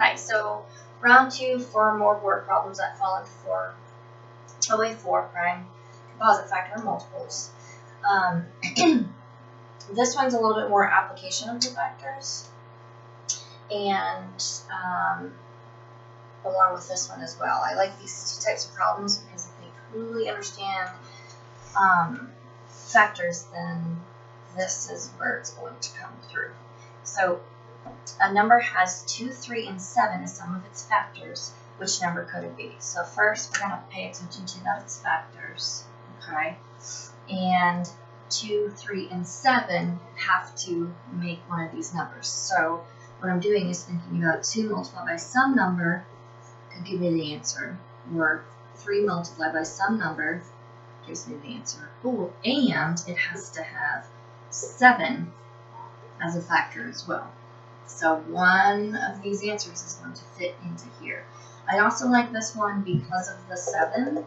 Hi, so round 2 for more word problems that fall into 4.OA.4 prime composite factor multiples. This one's a little bit more application of the factors, and along with this one as well. I like these two types of problems because if they truly understand factors, then this is where it's going to come through. So a number has 2, 3, and 7 as some of its factors. Which number could it be? So first, we're going to pay attention to that its factors, okay? And 2, 3, and 7 have to make one of these numbers. So what I'm doing is thinking about 2 multiplied by some number could give me the answer, or 3 multiplied by some number gives me the answer. Oh, and it has to have 7 as a factor as well. So one of these answers is going to fit into here. I also like this one because of the 7.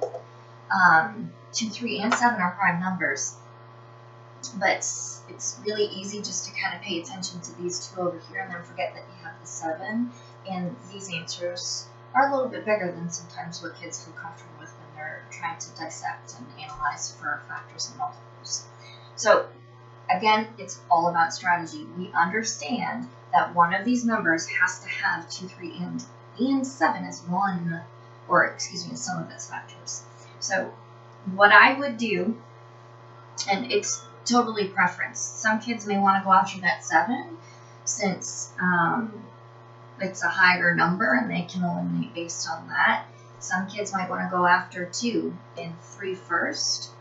2, 3, and 7 are prime numbers. But it's really easy just to kind of pay attention to these two over here and then forget that you have the 7. And these answers are a little bit bigger than sometimes what kids feel comfortable with when they're trying to dissect and analyze for factors and multiples. So again, it's all about strategy. We understand that one of these numbers has to have 2, 3, and 7 as one, or excuse me, some of its factors. So what I would do, and it's totally preference. Some kids may want to go after that 7 since it's a higher number and they can eliminate based on that. Some kids might want to go after 2 and 3 first.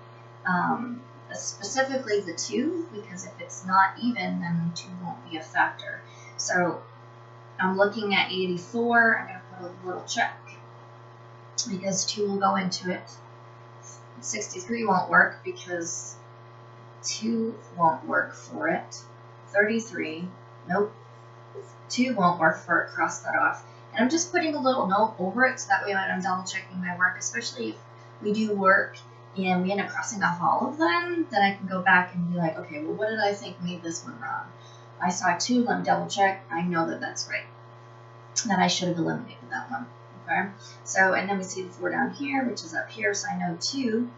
Specifically the 2, because if it's not even, then 2 won't be a factor. So I'm looking at 84. I'm going to put a little check because 2 will go into it. 63 won't work because 2 won't work for it. 33, nope. 2 won't work for it, cross that off. And I'm just putting a little note over it so that way when I'm double checking my work, especially if we do work and we end up crossing off all of them, then I can go back and be like, okay, well, what did I think made this one wrong? I saw 2, let me double check. I know that that's right. That I should have eliminated that one, okay? So, and then we see the 4 down here, which is up here, so I know 2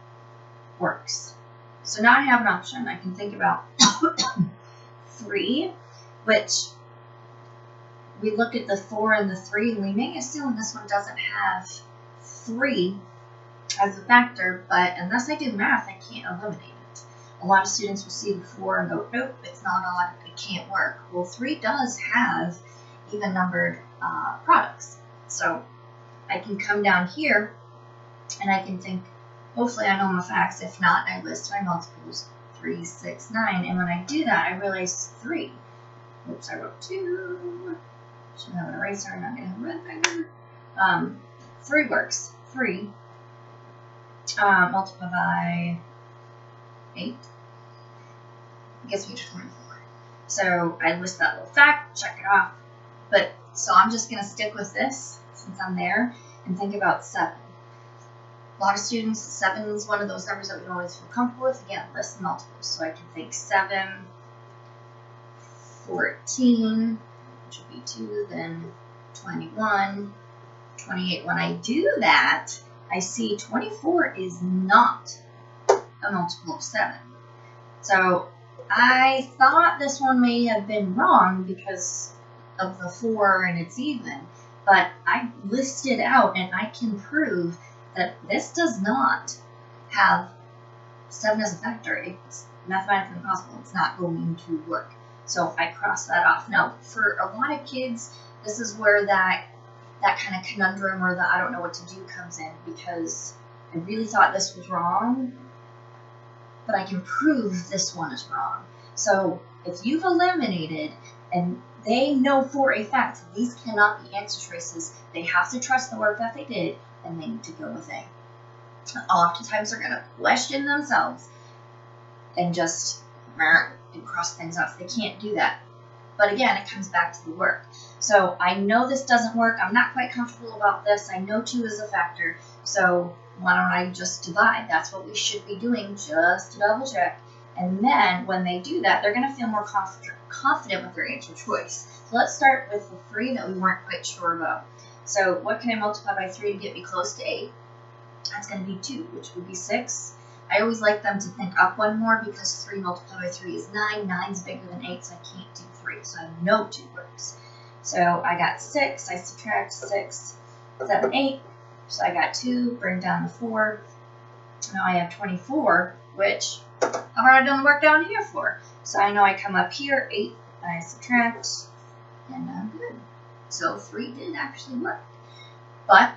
works. So now I have an option. I can think about 3, which we look at the 4 and the 3, and we may assume this one doesn't have 3 as a factor, but unless I do math, I can't eliminate it. A lot of students will see the 4 and go, nope, it's not odd, it can't work. Well, 3 does have even numbered products. So I can come down here and I can think, hopefully I know my facts. If not, I list my multiples, 3, 6, 9. And when I do that, I realize 3. Oops, I wrote 2. Should have an eraser, I'm not going to have a red finger. 3 works. 3 multiplied by 8 gets me to 24. So I list that little fact, check it off. But so I'm just going to stick with this since I'm there and think about 7. A lot of students, 7 is one of those numbers that we don't always feel comfortable with. Again, list multiples. So I can think 7, 14, which would be 2, then 21, 28. When I do that, I see 24 is not a multiple of 7. So I thought this one may have been wrong because of the 4 and it's even, but I listed out and I can prove that this does not have 7 as a factor. It's mathematically impossible. It's not going to work. So I cross that off. Now, for a lot of kids, this is where that kind of conundrum or the I don't know what to do comes in, because I really thought this was wrong, but I can prove this one is wrong. So if you've eliminated and they know for a fact these cannot be answer choices, they have to trust the work that they did and they need to go with A. Oftentimes they're going to question themselves and just cross things off. They can't do that. But again, it comes back to the work. So I know this doesn't work. I'm not quite comfortable about this. I know 2 is a factor. So why don't I just divide? That's what we should be doing, just to double check. And then when they do that, they're going to feel more confident with their answer choice. So let's start with the 3 that we weren't quite sure about. So what can I multiply by 3 to get me close to 8? That's going to be 2, which would be 6. I always like them to think up one more because 3 multiplied by 3 is 9. 9 is bigger than 8, so I can't do 3. So I know 2 works. So I got 6. I subtract 6, 7, 8. So I got 2. Bring down the 4. Now I have 24, which I've already done the work down here for. So I know I come up here, 8. I subtract, and I'm good. So 3 did actually work. But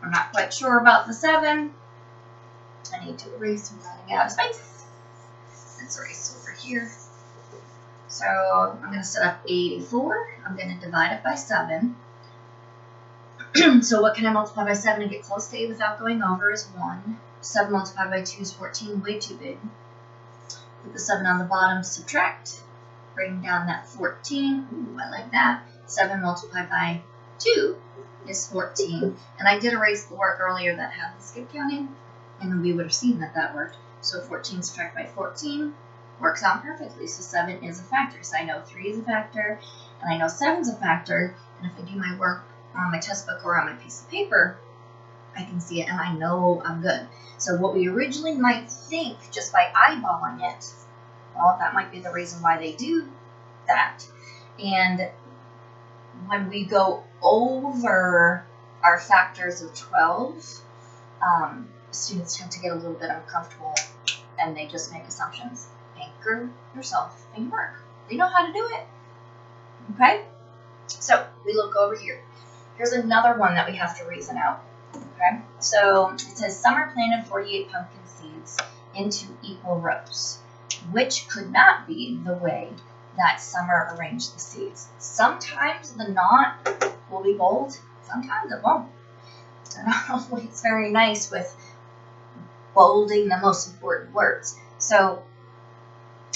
I'm not quite sure about the 7. I need to erase some running out of space. Let's erase over here. So I'm going to set up 84. I'm going to divide it by 7. So what can I multiply by 7 and get close to 8 without going over is 1. 7 multiplied by 2 is 14, way too big. Put the 7 on the bottom, subtract. Bring down that 14. Ooh, I like that. 7 multiplied by 2 is 14. And I did erase the work earlier that had the skip counting, and we would have seen that that worked. So 14 subtract by 14 works out perfectly. So 7 is a factor. So I know 3 is a factor, and I know 7 is a factor. And if I do my work on my test book or on my piece of paper, I can see it, and I know I'm good. So what we originally might think just by eyeballing it, well, that might be the reason why they do that. And when we go over our factors of 12, students tend to get a little bit uncomfortable, and they just make assumptions. Anchor yourself in your work. They know how to do it. Okay? So we look over here. Here's another one that we have to reason out. Okay? So it says Summer planted 48 pumpkin seeds into equal rows, which could not be the way that Summer arranged the seeds. Sometimes the knot will be bold, sometimes it won't. They're not always very nice with bolding the most important words. So,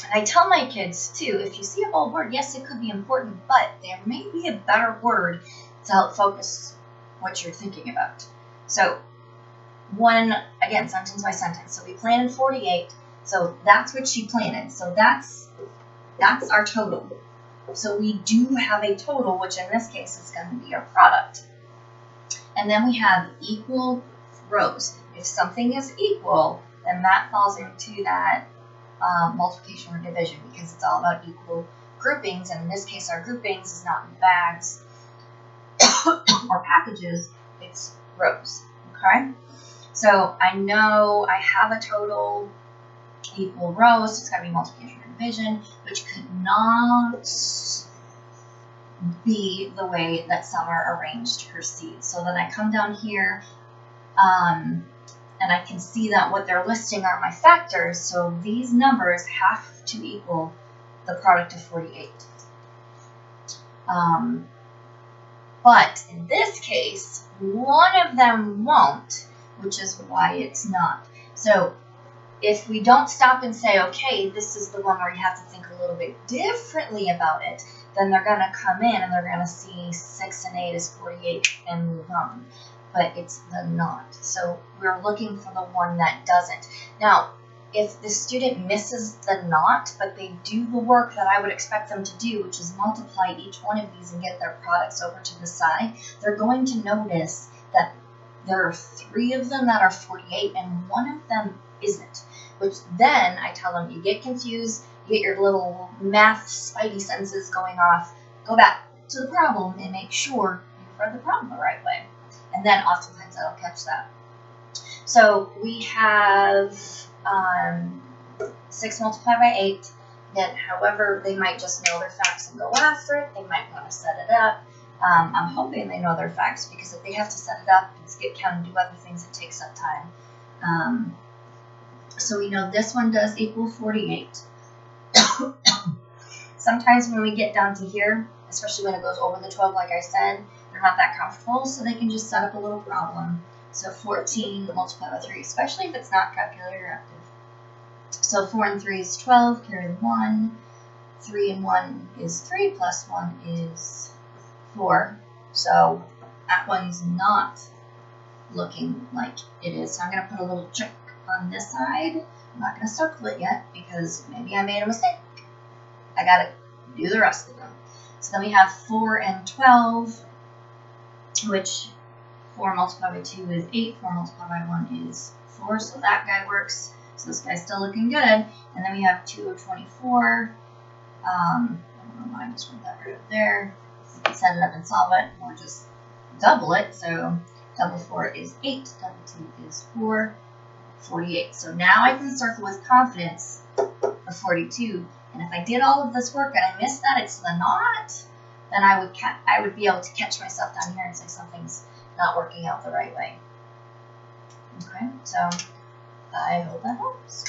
and I tell my kids too, if you see a bold word, yes, it could be important, but there may be a better word to help focus what you're thinking about. So, again, sentence by sentence. So we planted 48, so that's what she planted. So that's our total. So we do have a total, which in this case is going to be our product. And then we have equal rows. If something is equal, then that falls into that multiplication or division, because it's all about equal groupings. And in this case, our groupings is not in bags or packages, it's rows. Okay? So I know I have a total equal rows, so it's got to be multiplication or division, which could not be the way that Summer arranged her seeds. So then I come down here, and I can see that what they're listing are my factors, so these numbers have to equal the product of 48. But in this case, one of them won't, which is why it's not. So if we don't stop and say, okay, this is the one where you have to think a little bit differently about it, then they're going to come in and they're going to see 6 and 8 is 48 and move on. But it's the not. So we're looking for the one that doesn't. Now, if the student misses the not, but they do the work that I would expect them to do, which is multiply each one of these and get their products over to the side, they're going to notice that there are 3 of them that are 48 and one of them isn't. Which then I tell them, you get confused, you get your little math spidey senses going off, go back to the problem and make sure you've read the problem the right way. And then oftentimes I'll catch that. So we have 6 multiplied by 8. Then, however, they might just know their facts and go after it. They might want to set it up. I'm hoping they know their facts, because if they have to set it up and skip count and do other things, it takes up time. So we know this one does equal 48. Sometimes when we get down to here, especially when it goes over the 12, like I said, they're not that comfortable, so they can just set up a little problem. So 14 multiplied by 3, especially if it's not calculator active. So 4 and 3 is 12, carry the 1. 3 and 1 is 3, plus 1 is 4. So that one's not looking like it is. So I'm going to put a little check on this side, I'm not going to circle it yet because maybe I made a mistake. I got to do the rest of them. So then we have 4 and 12, which 4 multiplied by 2 is 8, 4 multiplied by 1 is 4, so that guy works. So this guy's still looking good. And then we have 2 of 24. I don't know why I just wrote that right up there. Set it up and solve it, or just double it. So double 4 is 8, double 2 is 4, 48. So now I can circle with confidence the 42. And if I did all of this work and I missed that, it's the not, then I would be able to catch myself down here and say something's not working out the right way. Okay, so I hope that helps.